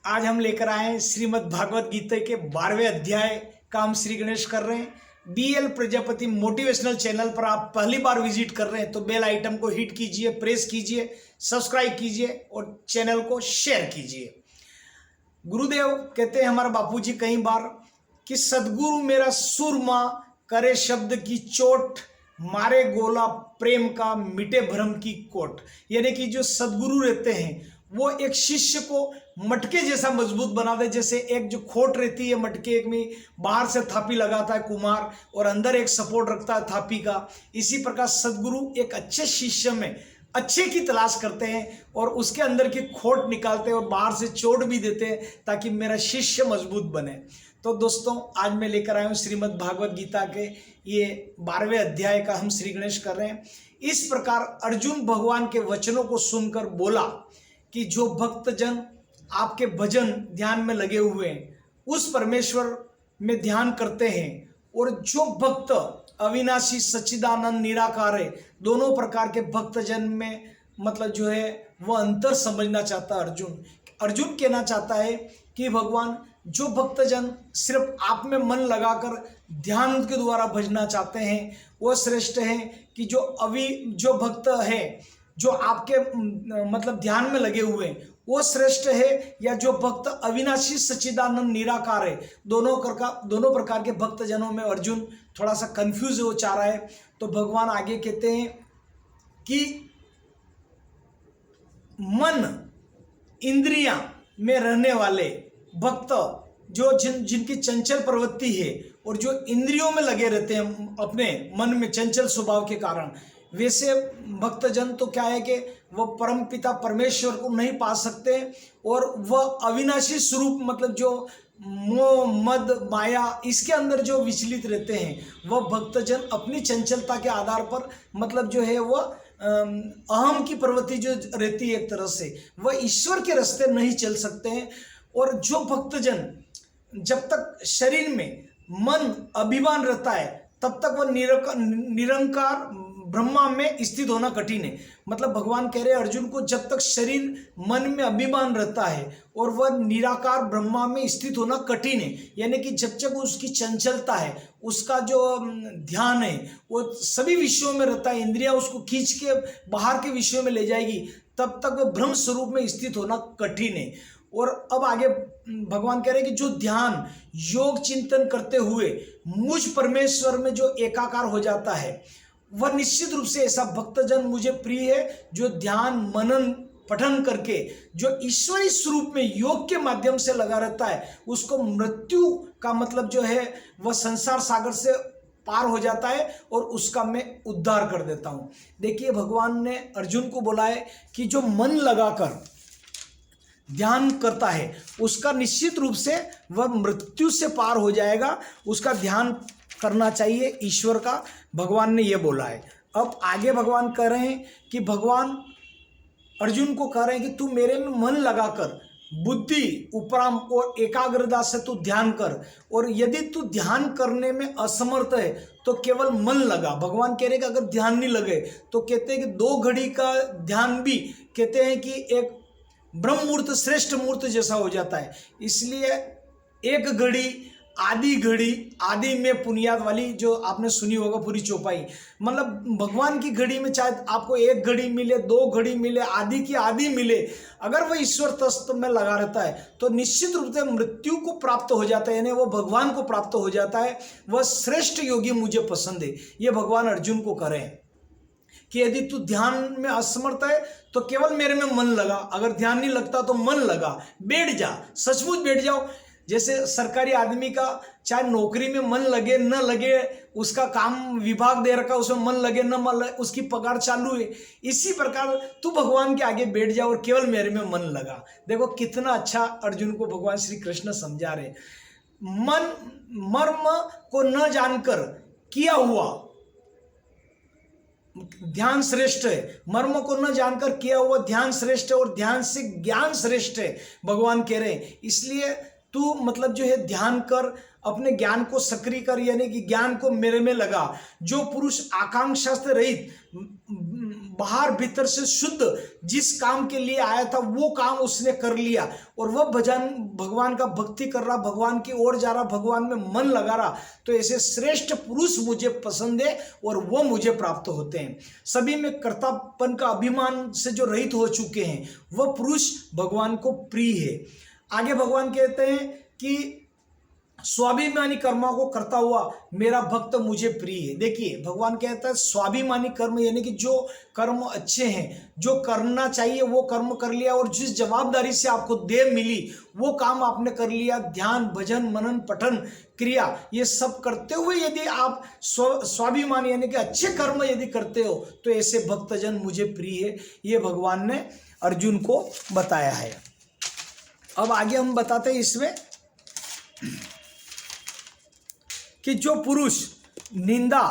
आज हम लेकर आए हैं श्रीमद् भागवत गीता के 12वें अध्याय का हम श्री गणेश कर रहे हैं। BL प्रजापति मोटिवेशनल चैनल पर आप पहली बार विजिट कर रहे हैं तो बेल आइटम को हिट कीजिए, प्रेस कीजिए, सब्सक्राइब कीजिए और चैनल को शेयर कीजिए। गुरुदेव कहते हैं हमारे बापूजी कई बार कि सदगुरु मेरा सुरमा करे शब्द की चोट, मारे गोला प्रेम का मिटे भ्रम की कोट। यानी कि जो सदगुरु रहते हैं वो एक शिष्य को मटके जैसा मजबूत बना दे। जैसे एक जो खोट रहती है मटके एक में, बाहर से थापी लगाता है कुम्हार और अंदर एक सपोर्ट रखता है थापी का। इसी प्रकार सदगुरु एक अच्छे शिष्य में अच्छे की तलाश करते हैं और उसके अंदर की खोट निकालते हैं और बाहर से चोट भी देते हैं ताकि मेरा शिष्य मजबूत बने। तो दोस्तों आज मैं लेकर आया हूँ श्रीमद् भागवत गीता के ये 12वें अध्याय का हम श्री गणेश कर रहे हैं। इस प्रकार अर्जुन भगवान के वचनों को सुनकर बोला कि जो भक्तजन आपके भजन ध्यान में लगे हुए हैं उस परमेश्वर में ध्यान करते हैं, और जो भक्त अविनाशी सच्चिदानंद निराकार है, दोनों प्रकार के भक्तजन में मतलब जो है वह अंतर समझना चाहता है। अर्जुन कहना चाहता है कि भगवान जो भक्तजन सिर्फ आप में मन लगाकर ध्यान के द्वारा भजना चाहते हैं वो श्रेष्ठ हैं कि जो भक्त है जो आपके मतलब ध्यान में लगे हुए हैं वो श्रेष्ठ है, या जो भक्त अविनाशी सच्चिदानंद निराकार है। दोनों प्रकार के भक्तजनों में अर्जुन थोड़ा सा कंफ्यूज हो चाह रहा है। तो भगवान आगे कहते हैं कि मन इंद्रियां में रहने वाले भक्त जो जिनकी चंचल प्रवृत्ति है और जो इंद्रियों में लगे रहते हैं अपने मन में चंचल स्वभाव के कारण, वैसे भक्तजन तो क्या है कि वह परम पिता परमेश्वर को नहीं पा सकते और वह अविनाशी स्वरूप मतलब जो मोह मद माया इसके अंदर जो विचलित रहते हैं वह भक्तजन अपनी चंचलता के आधार पर मतलब जो है वह अहम की प्रवृत्ति जो रहती है एक तरह से वह ईश्वर के रास्ते नहीं चल सकते हैं। और जो भक्तजन जब तक शरीर में मन अभिमान रहता है तब तक वह निरंकार ब्रह्मा में स्थित होना कठिन है। मतलब भगवान कह रहे हैं अर्जुन को जब तक शरीर मन में अभिमान रहता है और वह निराकार ब्रह्मा में स्थित होना कठिन है। यानी कि जब तक उसकी चंचलता है, उसका जो ध्यान है वो सभी विषयों में रहता है, इंद्रियां उसको खींच के बाहर के विषयों में ले जाएगी, तब तक वह ब्रह्म स्वरूप में स्थित होना कठिन है। और अब आगे भगवान कह रहे हैं कि जो ध्यान योग चिंतन करते हुए मुझ परमेश्वर में जो एकाकार हो जाता है वह निश्चित रूप से ऐसा भक्तजन मुझे प्रिय है जो ध्यान मनन पठन करके जो ईश्वरी स्वरूप में योग के माध्यम से लगा रहता है, उसको मृत्यु का मतलब जो है वह संसार सागर से पार हो जाता है और उसका मैं उद्धार कर देता हूं। देखिए भगवान ने अर्जुन को बोला है कि जो मन लगाकर ध्यान करता है उसका निश्चित रूप से वह मृत्यु से पार हो जाएगा, उसका ध्यान करना चाहिए ईश्वर का, भगवान ने यह बोला है। अब आगे भगवान कह रहे हैं कि भगवान अर्जुन को कह रहे हैं कि तू मेरे में मन लगाकर बुद्धि उपराम और एकाग्रता से तू ध्यान कर, और यदि तू ध्यान करने में असमर्थ है तो केवल मन लगा। भगवान कह रहे हैं कि अगर ध्यान नहीं लगे तो कहते हैं कि 2 घड़ी का ध्यान भी कहते हैं कि एक ब्रह्म मुहूर्त श्रेष्ठ मुहूर्त जैसा हो जाता है। इसलिए 1 घड़ी आदि में पुनियाद वाली जो आपने सुनी होगा पूरी चौपाई, मतलब भगवान की घड़ी में चाहे आपको 1 घड़ी मिले 2 घड़ी मिले आदि की आदि मिले, अगर वह ईश्वर तत्व में लगा रहता है तो निश्चित रूप से मृत्यु को प्राप्त हो जाता है, यानी वो भगवान को प्राप्त हो जाता है। वह श्रेष्ठ योगी मुझे पसंद है। ये भगवान अर्जुन को कह रहे हैं कि यदि तू ध्यान में असमर्थ है तो केवल मेरे में मन लगा, अगर ध्यान नहीं लगता तो मन लगा, बैठ जा, सचमुच बैठ जाओ। जैसे सरकारी आदमी का चाहे नौकरी में मन लगे न लगे, उसका काम विभाग दे रखा उसमें मन लगे न मन लगे, उसकी पगार चालू है, इसी प्रकार तू भगवान के आगे बैठ जा और केवल मेरे में मन लगा। देखो कितना अच्छा अर्जुन को भगवान श्री कृष्ण समझा रहे। मन मर्म को न जानकर किया हुआ ध्यान श्रेष्ठ है, मर्म को न जानकर किया हुआ ध्यान श्रेष्ठ है और ध्यान से ज्ञान श्रेष्ठ है, भगवान कह रहे हैं। इसलिए तू मतलब जो है ध्यान कर, अपने ज्ञान को सक्रिय कर, यानी कि ज्ञान को मेरे में लगा। जो पुरुष आकांक्षा से रहित बाहर भीतर से शुद्ध जिस काम के लिए आया था वो काम उसने कर लिया और वह भगवान का भक्ति कर रहा, भगवान की ओर जा रहा, भगवान में मन लगा रहा, तो ऐसे श्रेष्ठ पुरुष मुझे पसंद है और वो मुझे प्राप्त होते हैं। सभी में कर्तापन का अभिमान से जो रहित हो चुके हैं वह पुरुष भगवान को प्रिय है। आगे भगवान कहते हैं कि स्वाभिमानी कर्मों को करता हुआ मेरा भक्त मुझे प्रिय है। देखिए भगवान कहता है स्वाभिमानी कर्म यानी कि जो कर्म अच्छे हैं, जो करना चाहिए वो कर्म कर लिया और जिस जवाबदारी से आपको देह मिली वो काम आपने कर लिया। ध्यान, भजन, मनन, पठन, क्रिया ये सब करते हुए यदि आप स्वाभिमान यानी कि अच्छे कर्म यदि करते हो तो ऐसे भक्तजन मुझे प्रिय है। ये भगवान ने अर्जुन को बताया है। अब आगे हम बताते हैं इसमें कि जो पुरुष निंदा,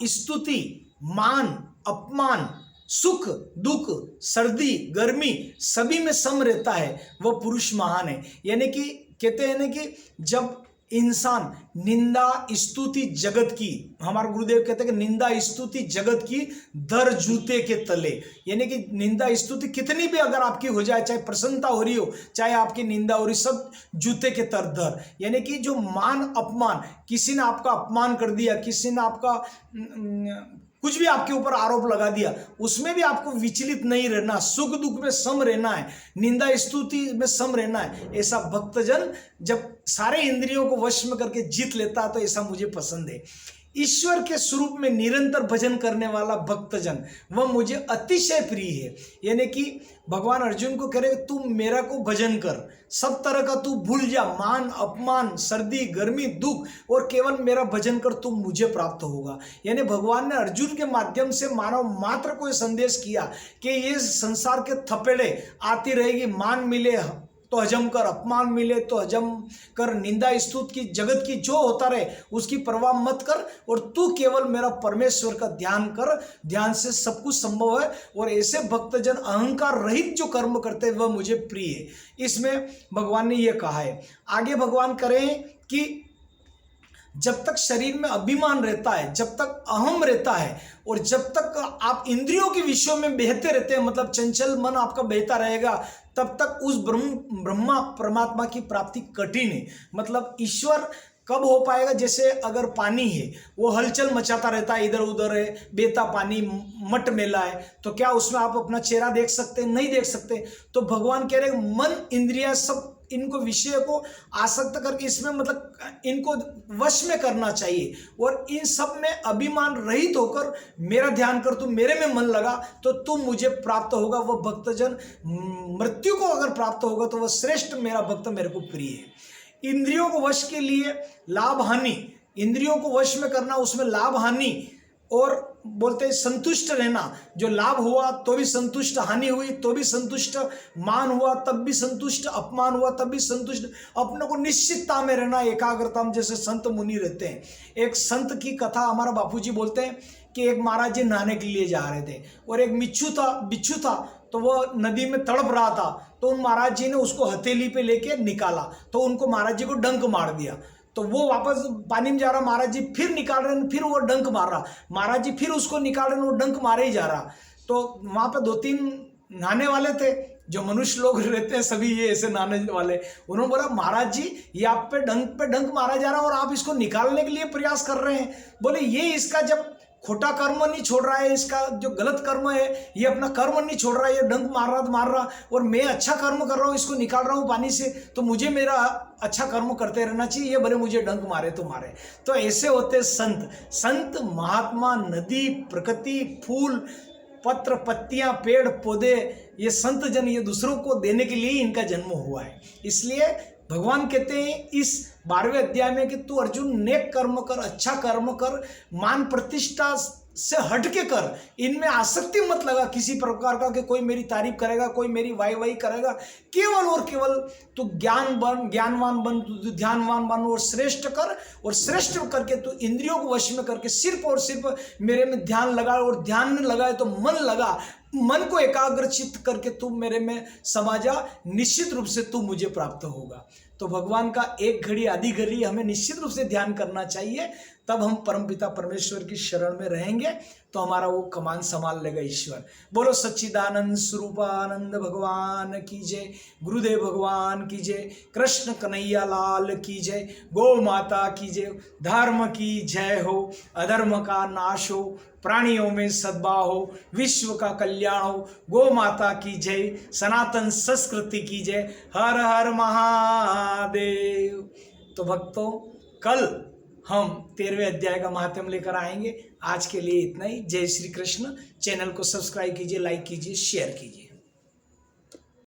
स्तुति, मान, अपमान, सुख, दुख, सर्दी, गर्मी सभी में सम रहता है वह पुरुष महान है। यानी कि कहते हैं ना कि जब इंसान निंदा स्तुति जगत की, हमारे गुरुदेव कहते हैं कि निंदा स्तुति जगत की दर जूते के तले, यानी कि निंदा स्तुति कितनी भी अगर आपकी हो जाए, चाहे प्रसन्नता हो रही हो चाहे आपकी निंदा हो रही, सब जूते के तर दर। यानी कि जो मान अपमान, किसी ने आपका अपमान कर दिया, किसी ने आपका कुछ भी आपके ऊपर आरोप लगा दिया, उसमें भी आपको विचलित नहीं रहना, सुख दुख में सम रहना है, निंदा स्तुति में सम रहना है। ऐसा भक्तजन जब सारे इंद्रियों को वश में करके जीत लेता है तो ऐसा मुझे पसंद है। ईश्वर के स्वरूप में निरंतर भजन करने वाला भक्तजन वह मुझे अतिशय प्रिय है। यानी कि भगवान अर्जुन को कह रहे तू मेरा को भजन कर, सब तरह का तू भूल जा, मान अपमान, सर्दी गर्मी दुख, और केवल मेरा भजन कर, तू मुझे प्राप्त होगा। यानी भगवान ने अर्जुन के माध्यम से मानव मात्र को संदेश किया कि ये संसार के थपेड़े आती रहेगी, मान मिले तो हजम कर, अपमान मिले तो हजम कर, निंदा स्तुति की जगत की जो होता रहे उसकी परवाह मत कर, और तू केवल मेरा परमेश्वर का ध्यान कर, ध्यान से सब कुछ संभव है। और ऐसे भक्तजन अहंकार रहित जो कर्म करते हैं वह मुझे प्रिय है। इसमें भगवान ने यह कहा है। आगे भगवान करें कि जब तक शरीर में अभिमान रहता है, जब तक अहम रहता है, और जब तक आप इंद्रियों के विषयों में बहते रहते हैं, मतलब चंचल मन आपका बहता रहेगा, तब तक उस ब्रह्मा परमात्मा की प्राप्ति कठिन है। मतलब ईश्वर कब हो पाएगा? जैसे अगर पानी है वो हलचल मचाता रहता है, इधर उधर है, बेता पानी मट मेला है, तो क्या उसमें आप अपना चेहरा देख सकते हैं? नहीं देख सकते। तो भगवान कह रहे मन इंद्रियां सब इनको विषय को आसक्त करके इसमें मतलब इनको वश में करना चाहिए, और इन सब में अभिमान रहित होकर मेरा ध्यान कर, तू मेरे में मन लगा तो तू मुझे प्राप्त होगा। वह भक्तजन मृत्यु को अगर प्राप्त होगा तो वह श्रेष्ठ मेरा भक्त मेरे को प्रिय है। इंद्रियों को वश के लिए लाभ हानि, इंद्रियों को वश में करना, उसमें लाभ हानि, और बोलते हैं संतुष्ट रहना, जो लाभ हुआ तो भी संतुष्ट, हानि हुई तो भी संतुष्ट, मान हुआ तब भी संतुष्ट, अपमान हुआ तब भी संतुष्ट, अपने को निश्चितता में रहना, एकाग्रता में, जैसे संत मुनि रहते हैं। एक संत की कथा हमारा बापूजी बोलते हैं कि एक महाराज जी नहाने के लिए जा रहे थे और एक बिच्छू था तो वह नदी में तड़प रहा था, तो उन महाराज जी ने उसको हथेली पे लेके निकाला, तो उनको महाराज जी को डंक मार दिया। तो वो वापस पानी में जा रहा, महाराज जी फिर निकाल रहे हैं, फिर वो डंक मार रहा, महाराज जी फिर उसको निकाल रहे हैं, वो डंक मारे ही जा रहा। तो वहाँ पे 2-3 नहाने वाले थे, जो मनुष्य लोग रहते हैं सभी ये ऐसे नहाने वाले, उन्होंने बोला महाराज जी ये आप पे डंक मारा जा रहा है और आप इसको निकालने के लिए प्रयास कर रहे हैं। बोले ये इसका जब खोटा कर्म नहीं छोड़ रहा है, इसका जो गलत कर्म है ये अपना कर्म नहीं छोड़ रहा है, ये डंक मार रहा, और मैं अच्छा कर्म कर रहा हूँ, इसको निकाल रहा हूँ पानी से, तो मुझे मेरा अच्छा कर्म करते रहना चाहिए, ये भले मुझे डंक मारे तो मारे। तो ऐसे होते संत महात्मा, नदी, प्रकृति, फूल पत्र पत्तियां, पेड़ पौधे, ये संत जन ये दूसरों को देने के लिए इनका जन्म हुआ है। इसलिए भगवान कहते हैं इस 12वें अध्याय में कि तू अर्जुन नेक कर्म कर, अच्छा कर्म कर, मान प्रतिष्ठा से हट के कर, इनमें आसक्ति मत लगा किसी प्रकार का कि कोई मेरी तारीफ करेगा, कोई मेरी वाही करेगा। केवल और केवल तू ज्ञानवान बन, तू ध्यानवान बन और श्रेष्ठ कर, और श्रेष्ठ करके तू इंद्रियों को वश में करके सिर्फ और सिर्फ मेरे में ध्यान लगा, और ध्यान में लगाए तो मन लगा, मन को एकाग्रचित करके तू मेरे में समा जा, निश्चित रूप से तू मुझे प्राप्त होगा। तो भगवान का एक घड़ी आधी घड़ी हमें निश्चित रूप से ध्यान करना चाहिए, तब हम परमपिता परमेश्वर की शरण में रहेंगे तो हमारा वो कमान संभाल लेगा ईश्वर। बोलो सच्चिदानंद स्वरूपानंद भगवान की जय, गुरुदेव भगवान की जय, कृष्ण कन्हैया लाल की जय, गौ माता की जय, धर्म की जय हो, अधर्म का नाश हो, प्राणियों में सद्भाव हो, विश्व का कल्याण हो, गौ माता की जय, सनातन संस्कृति की जय, हर हर महादेव। तो भक्तों, कल हम 13वें अध्याय का महात्म्य लेकर आएंगे। आज के लिए इतना ही। जय श्री कृष्ण। चैनल को सब्सक्राइब कीजिए, लाइक कीजिए, शेयर कीजिए।